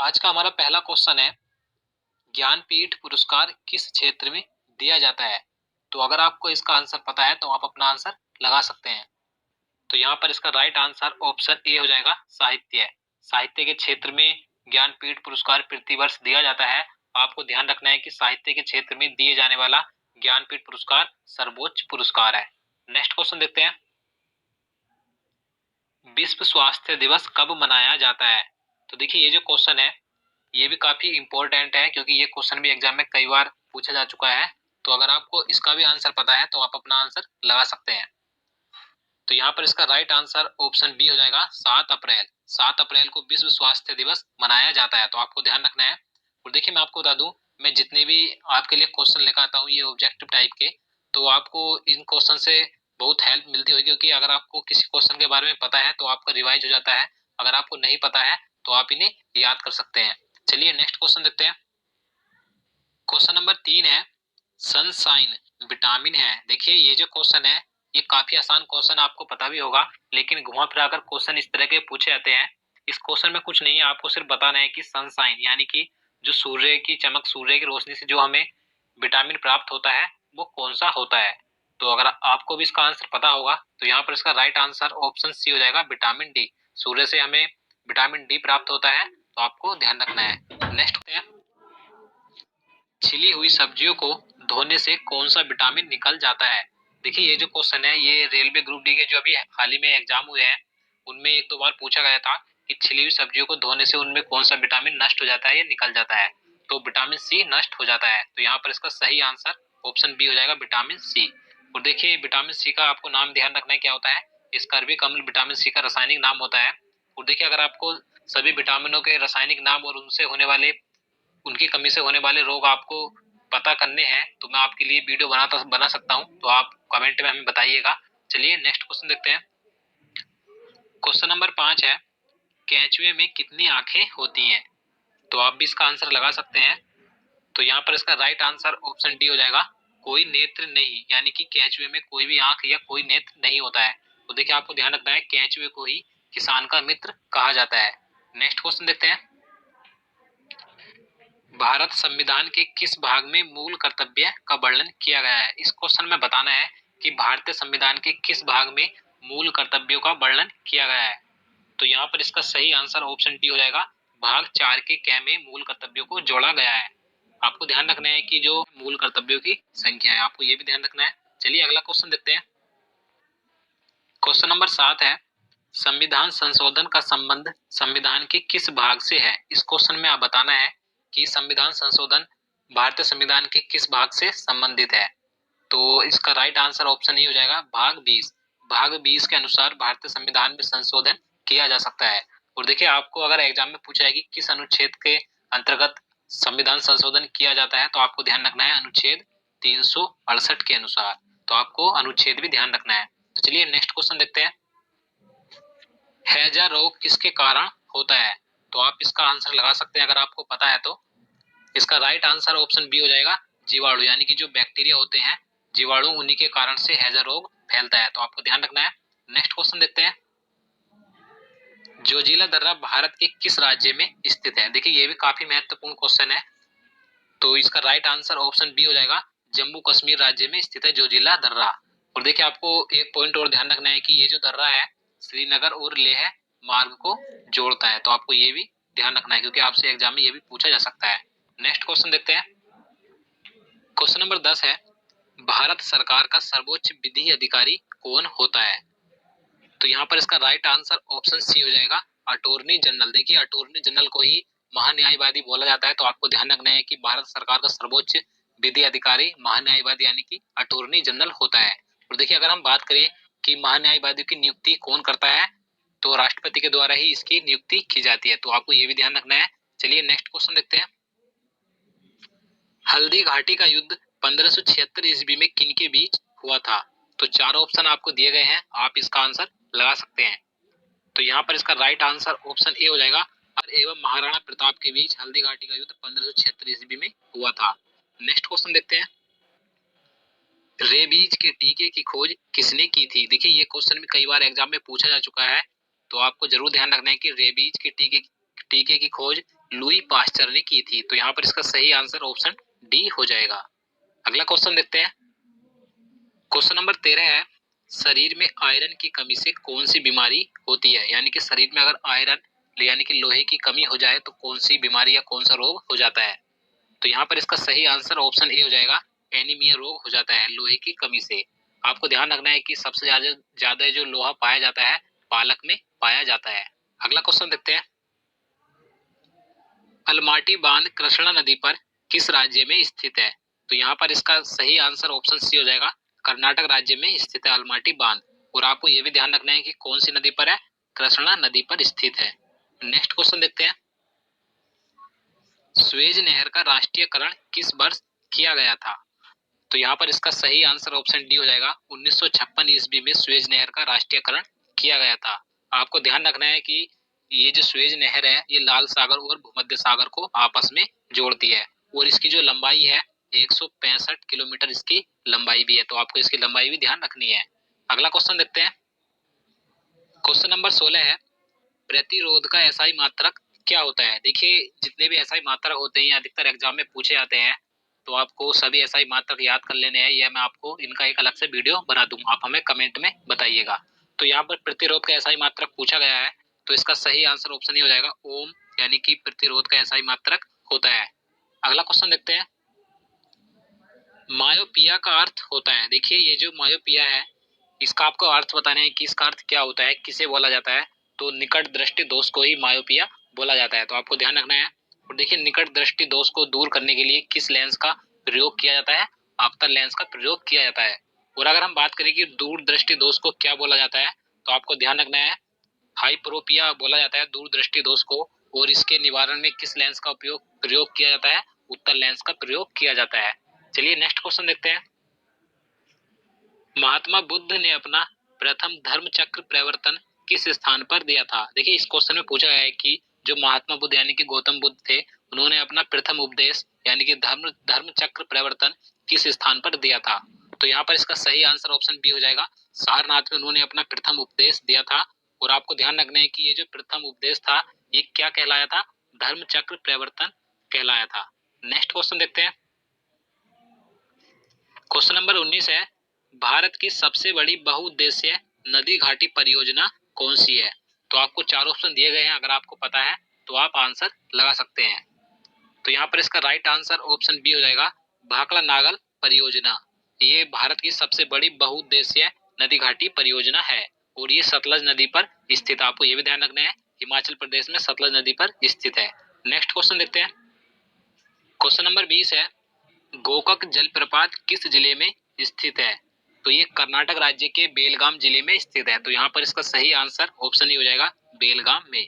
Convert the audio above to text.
आज का हमारा पहला क्वेश्चन है, ज्ञानपीठ पुरस्कार किस क्षेत्र में दिया जाता है। तो अगर आपको इसका आंसर पता है तो आप अपना आंसर लगा सकते हैं। तो यहाँ पर इसका राइट आंसर ऑप्शन ए हो जाएगा, साहित्य। साहित्य के क्षेत्र में ज्ञानपीठ पुरस्कार प्रतिवर्ष दिया जाता है। आपको ध्यान रखना है कि साहित्य के क्षेत्र में दिए जाने वाला ज्ञानपीठ पुरस्कार सर्वोच्च पुरस्कार है। नेक्स्ट क्वेश्चन देखते हैं, विश्व स्वास्थ्य दिवस कब मनाया जाता है। तो देखिए ये जो क्वेश्चन है ये भी काफी इंपॉर्टेंट है, क्योंकि ये क्वेश्चन भी एग्जाम में कई बार पूछा जा चुका है। तो अगर आपको इसका भी आंसर पता है तो आप अपना आंसर लगा सकते हैं। तो यहाँ पर इसका राइट आंसर ऑप्शन बी हो जाएगा, 7 अप्रैल। 7 अप्रैल को विश्व स्वास्थ्य दिवस मनाया जाता है। तो आपको ध्यान रखना है। और देखिए मैं आपको बता दूं, मैं जितने भी आपके लिए क्वेश्चन लेकर आता हूँ ये ऑब्जेक्टिव टाइप के, तो आपको इन क्वेश्चन से बहुत हेल्प मिलती होगी, क्योंकि अगर आपको किसी क्वेश्चन के बारे में पता है तो आपका रिवाइज हो जाता है। अगर आपको नहीं पता है तो आप इन्हें याद कर सकते हैं। चलिए नेक्स्ट क्वेश्चन देखते हैं। क्वेश्चन नंबर 3 है, सनशाइन विटामिन है। देखिए ये जो क्वेश्चन है ये काफी आसान क्वेश्चन, आपको पता भी होगा, लेकिन घुमा फिरा कर क्वेश्चन इस तरह के पूछे जाते हैं। इस क्वेश्चन में कुछ नहीं है, आपको सिर्फ बताना है कि सनशाइन यानी कि जो सूर्य की चमक, सूर्य की रोशनी से जो हमें विटामिन प्राप्त होता है वो कौन सा होता है। तो अगर आपको भी इसका आंसर पता होगा तो यहाँ पर इसका राइट आंसर ऑप्शन सी हो जाएगा, विटामिन डी। सूर्य से हमें विटामिन डी प्राप्त होता है, तो आपको ध्यान रखना है। नेक्स्ट है, छिली हुई सब्जियों को धोने से कौन सा विटामिन निकल जाता है। देखिए ये जो क्वेश्चन है ये रेलवे ग्रुप डी के जो अभी हाल ही में एग्जाम हुए हैं उनमें एक दो बार पूछा गया था कि छिली हुई सब्जियों को धोने से उनमें कौन सा विटामिन नष्ट हो जाता है या निकल जाता है। तो विटामिन सी नष्ट हो जाता है। तो यहाँ पर इसका सही आंसर ऑप्शन बी हो जाएगा, विटामिन सी। और देखिए विटामिन सी का आपको नाम ध्यान रखना है क्या होता है, स्कर्विक अम्ल विटामिन सी का रासायनिक नाम होता है। और देखिए अगर आपको सभी विटामिनों के रासायनिक नाम और उनसे होने वाले, उनकी कमी से होने वाले रोग आपको पता करने हैं तो मैं आपके लिए वीडियो बना सकता हूं, तो आप कमेंट में हमें बताइएगा। चलिए नेक्स्ट क्वेश्चन देखते हैं। क्वेश्चन नंबर 5 है, केंचुए में कितनी आंखें होती हैं। तो आप भी इसका आंसर लगा सकते हैं। तो यहाँ पर इसका राइट आंसर ऑप्शन डी हो जाएगा, कोई नेत्र नहीं, यानी कि केंचुए में कोई भी आंख या कोई नेत्र नहीं होता है। तो देखिए आपको ध्यान रखना है, केंचुए को ही किसान का मित्र कहा जाता है। नेक्स्ट क्वेश्चन देखते हैं, भारत संविधान के किस भाग में मूल कर्तव्य का वर्णन किया गया है। इस क्वेश्चन में बताना है कि भारतीय संविधान के किस भाग में मूल कर्तव्यों का वर्णन किया गया है। तो यहाँ पर इसका सही आंसर ऑप्शन डी हो जाएगा, भाग 4 के क में मूल कर्तव्यों को जोड़ा गया है। आपको ध्यान रखना है कि जो मूल कर्तव्यों की संख्या है आपको ये भी ध्यान रखना है। चलिए अगला क्वेश्चन देखते हैं। क्वेश्चन नंबर 7 है, संविधान संशोधन का संबंध संविधान के किस भाग से है। इस क्वेश्चन में आप बताना है कि संविधान संशोधन भारतीय संविधान के किस भाग से संबंधित है। तो इसका राइट आंसर ऑप्शन ही हो जाएगा, भाग 20। भाग 20 के अनुसार भारतीय संविधान में संशोधन किया जा सकता है। और देखिए आपको अगर एग्जाम में पूछा है कि किस अनुच्छेद के अंतर्गत संविधान संशोधन किया जाता है तो आपको ध्यान रखना है अनुच्छेद 368 के अनुसार। तो आपको अनुच्छेद भी ध्यान रखना है। तो चलिए नेक्स्ट क्वेश्चन देखते हैं, हैजा रोग किसके कारण होता है। तो आप इसका आंसर लगा सकते हैं अगर आपको पता है तो। इसका राइट आंसर ऑप्शन बी हो जाएगा, जीवाणु, यानी कि जो बैक्टीरिया होते हैं जीवाणु, उन्हीं के कारण से हैजा रोग फैलता है। तो आपको ध्यान रखना है। नेक्स्ट क्वेश्चन देखते हैं, जोजिला दर्रा भारत के किस राज्य में स्थित है। देखिए ये भी काफी महत्वपूर्ण क्वेश्चन है। तो इसका राइट आंसर ऑप्शन बी हो जाएगा, जम्मू कश्मीर राज्य में स्थित है जोजिला दर्रा। और देखिए आपको एक पॉइंट और ध्यान रखना है कि ये जो दर्रा है श्रीनगर और लेह मार्ग को जोड़ता है। तो आपको ये भी ध्यान रखना है, क्योंकि आपसे एग्जाम में ये भी पूछा जा सकता है। नेक्स्ट क्वेश्चन देखते हैं। क्वेश्चन नंबर 10 है, भारत सरकार का सर्वोच्च विधि अधिकारी कौन होता है। तो यहाँ पर इसका राइट आंसर ऑप्शन सी हो जाएगा, अटॉर्नी जनरल। देखिए अटॉर्नी जनरल को ही महान्यायवादी बोला जाता है। तो आपको ध्यान रखना है कि भारत सरकार का सर्वोच्च विधि अधिकारी महान्यायवादी यानी कि अटॉर्नी जनरल होता है। और देखिए अगर हम बात करें कि महान्यायवादी की नियुक्ति कौन करता है तो राष्ट्रपति के द्वारा ही इसकी नियुक्ति की जाती है। तो आपको ये भी ध्यान रखना है। चलिए नेक्स्ट क्वेश्चन देखते हैं, हल्दी घाटी का युद्ध 1576 ईस्वी में किनके बीच हुआ था। तो चार ऑप्शन आपको दिए गए हैं, आप इसका आंसर लगा सकते हैं। तो यहाँ पर इसका राइट आंसर ऑप्शन ए हो जाएगा, अकबर एवं महाराणा प्रताप के बीच हल्दी घाटी का युद्ध 1576 ईस्वी में हुआ था। नेक्स्ट क्वेश्चन देखते हैं, रेबीज के टीके की खोज किसने की थी। देखिए ये क्वेश्चन भी कई बार एग्जाम में पूछा जा चुका है। तो आपको जरूर ध्यान रखना है कि रेबीज के टीके की खोज लुई पास्चर ने की थी। तो यहाँ पर इसका सही आंसर ऑप्शन डी हो जाएगा। अगला क्वेश्चन देखते हैं। क्वेश्चन नंबर 13 है, शरीर में आयरन की कमी से कौन सी बीमारी होती है? यानी कि शरीर में अगर आयरन यानी कि लोहे की कमी हो जाए तो कौन सी बीमारी या कौन सा रोग हो जाता है? तो यहाँ पर इसका सही आंसर ऑप्शन ए हो जाएगा, एनीमिया रोग हो जाता है लोहे की कमी से। आपको ध्यान रखना है कि सबसे ज्यादा जो लोहा पाया जाता है पालक में पाया जाता है। अगला क्वेश्चन देखते हैं। अलमाटी बांध कृष्णा नदी पर किस राज्य में स्थित है? तो यहाँ पर इसका सही आंसर ऑप्शन सी हो जाएगा, कर्नाटक राज्य में स्थित है अलमाटी बांध। और आपको यह भी ध्यान रखना है कि कौन सी नदी पर है, कृष्णा नदी पर स्थित है। नेक्स्ट क्वेश्चन देखते हैं। स्वेज नहर का राष्ट्रीयकरण किस वर्ष किया गया था? तो यहाँ पर इसका सही आंसर ऑप्शन डी हो जाएगा, 1956 ईस्वी में स्वेज नहर का राष्ट्रीयकरण किया गया था। आपको ध्यान रखना है कि ये जो स्वेज नहर है ये लाल सागर और भूमध्य सागर को आपस में जोड़ती है और इसकी जो लंबाई है 165 किलोमीटर इसकी लंबाई भी है। तो आपको इसकी लंबाई भी ध्यान रखनी है। अगला क्वेश्चन देखते हैं। क्वेश्चन नंबर 16 है, प्रतिरोध का एसआई मात्रक क्या होता है? देखिए जितने भी एसआई मात्रक होते हैं अधिकतर एग्जाम में पूछे जाते हैं, तो आपको सभी एसआई मात्रक याद कर लेने हैं। यह मैं आपको इनका एक अलग से वीडियो बना दूंगा, आप हमें कमेंट में बताइएगा। तो यहाँ पर प्रतिरोध का एसआई मात्रक पूछा गया है, तो इसका सही आंसर ऑप्शन ही हो जाएगा ओम, यानी कि प्रतिरोध का एसआई मात्रक होता है। अगला क्वेश्चन देखते हैं। मायोपिया का अर्थ होता है, देखिए ये जो मायोपिया है इसका आपको अर्थ बताना है कि इसका अर्थ क्या होता है, किसे बोला जाता है? तो निकट दृष्टि दोष को ही मायोपिया बोला जाता है। तो आपको ध्यान रखना है। और देखिए निकट दृष्टि दोष को दूर करने के लिए किस लेंस का प्रयोग किया जाता है? अवतल लेंस का प्रयोग किया जाता है। और अगर हम बात करें कि दूर दृष्टि दोष को क्या बोला जाता है, तो आपको ध्यान रखना है हाइपरोपिया बोला जाता है दूर दृष्टि दोष को। और इसके निवारण में किस लेंस का प्रयोग किया जाता है? उत्तल लेंस का प्रयोग किया जाता है। चलिए नेक्स्ट क्वेश्चन देखते हैं। महात्मा बुद्ध ने अपना प्रथम धर्म चक्र प्रवर्तन किस स्थान पर दिया था? देखिए इस क्वेश्चन में पूछा गया है कि जो महात्मा बुद्ध यानी कि गौतम बुद्ध थे उन्होंने अपना प्रथम उपदेश यानी कि धर्म धर्म चक्र प्रवर्तन किस स्थान पर दिया था? तो यहाँ पर इसका सही आंसर ऑप्शन बी हो जाएगा, सारनाथ में उन्होंने अपना प्रथम उपदेश दिया था। और आपको ध्यान रखना है कि ये जो प्रथम उपदेश था ये क्या कहलाया था? धर्म चक्र प्रवर्तन कहलाया था। नेक्स्ट क्वेश्चन देखते हैं। क्वेश्चन नंबर 19 है, भारत की सबसे बड़ी बहुउद्देशीय नदी घाटी परियोजना कौन सी है? तो आपको चार ऑप्शन दिए गए हैं, अगर आपको पता है तो आप आंसर लगा सकते हैं। तो यहाँ पर इसका राइट आंसर ऑप्शन बी हो जाएगा, भाखड़ा नागल परियोजना। ये भारत की सबसे बड़ी बहुउद्देशीय नदी घाटी परियोजना है और ये सतलज नदी पर स्थित। आपको ये भी ध्यान रखना है हिमाचल प्रदेश में सतलज नदी पर स्थित है। नेक्स्ट क्वेश्चन देखते हैं। क्वेश्चन नंबर 20 है, गोकक जलप्रपात किस जिले में स्थित है? तो ये कर्नाटक राज्य के बेलगाम जिले में स्थित है। तो यहाँ पर इसका सही आंसर ऑप्शन ही हो जाएगा बेलगाम में।